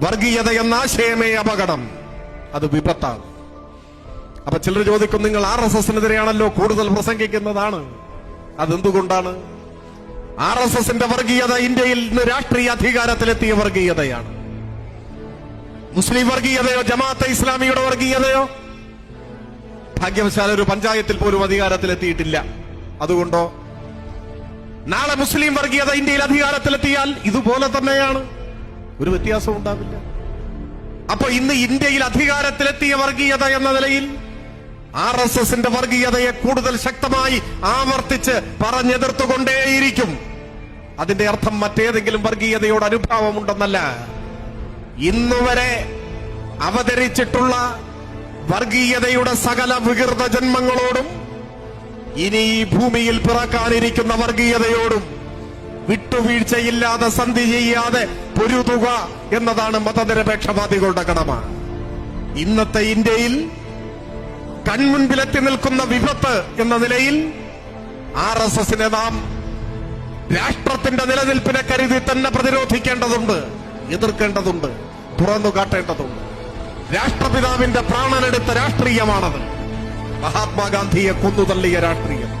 വർഗീയത എന്ന ആശയമേ അപകടം, അത് വിപത്താണ്. അപ്പൊ ചിലർ ചോദിക്കും, നിങ്ങൾ RSSനെതിരെയാണല്ലോ കൂടുതൽ പ്രസംഗിക്കുന്നതാണ്, അതെന്തുകൊണ്ടാണ്? RSSന്റെ വർഗീയത ഇന്ത്യയിൽ ഇന്ന് രാഷ്ട്രീയ അധികാരത്തിലെത്തിയ വർഗീയതയാണ്. മുസ്ലിം വർഗീയതയോ ജമാഅത്തെ ഇസ്ലാമിയുടെ വർഗീയതയോ ഭാഗ്യവശാൽ ഒരു പഞ്ചായത്തിൽ പോലും അധികാരത്തിലെത്തിയിട്ടില്ല. അതുകൊണ്ടോ നാളെ മുസ്ലിം വർഗീയത ഇന്ത്യയിൽ അധികാരത്തിലെത്തിയാൽ ഇതുപോലെ തന്നെയാണ്, ഒരു വ്യത്യാസവും ഉണ്ടാവില്ല. അപ്പൊ ഇന്ന് ഇന്ത്യയിൽ അധികാരത്തിലെത്തിയ വർഗീയത എന്ന നിലയിൽ RSSന്റെ വർഗീയതയെ കൂടുതൽ ശക്തമായി ആവർത്തിച്ച് പറഞ്ഞെതിർത്തുകൊണ്ടേയിരിക്കും. അതിന്റെ അർത്ഥം മറ്റേതെങ്കിലും വർഗീയതയോട് അനുഭാവമുണ്ടെന്നല്ല. ഇന്നുവരെ അവതരിച്ചിട്ടുള്ള വർഗീയതയുടെ സകല വികൃത ജന്മങ്ങളോടും ഇനി ഈ ഭൂമിയിൽ പിറക്കാനിരിക്കുന്ന വർഗീയതയോടും വിട്ടുവീഴ്ചയില്ലാതെ സന്ധി ചെയ്യാതെ പൊരുതുക എന്നതാണ് മതനിരപേക്ഷവാദികളുടെ കടമ. ഇന്നത്തെ ഇന്ത്യയിൽ കൺമുൻപിലെത്തി നിൽക്കുന്ന വിപത്ത് എന്ന നിലയിൽ RSSനെ നാം രാഷ്ട്രത്തിന്റെ നിലനിൽപ്പിനെ കരുതി തന്നെ പ്രതിരോധിക്കേണ്ടതുണ്ട്, എതിർക്കേണ്ടതുണ്ട്, തുറന്നു കാട്ടേണ്ടതുണ്ട്. രാഷ്ട്രപിതാവിന്റെ പ്രാണനെടുത്ത രാഷ്ട്രീയമാണത്, മഹാത്മാഗാന്ധിയെ കൊന്നുതള്ളിയ രാഷ്ട്രീയം.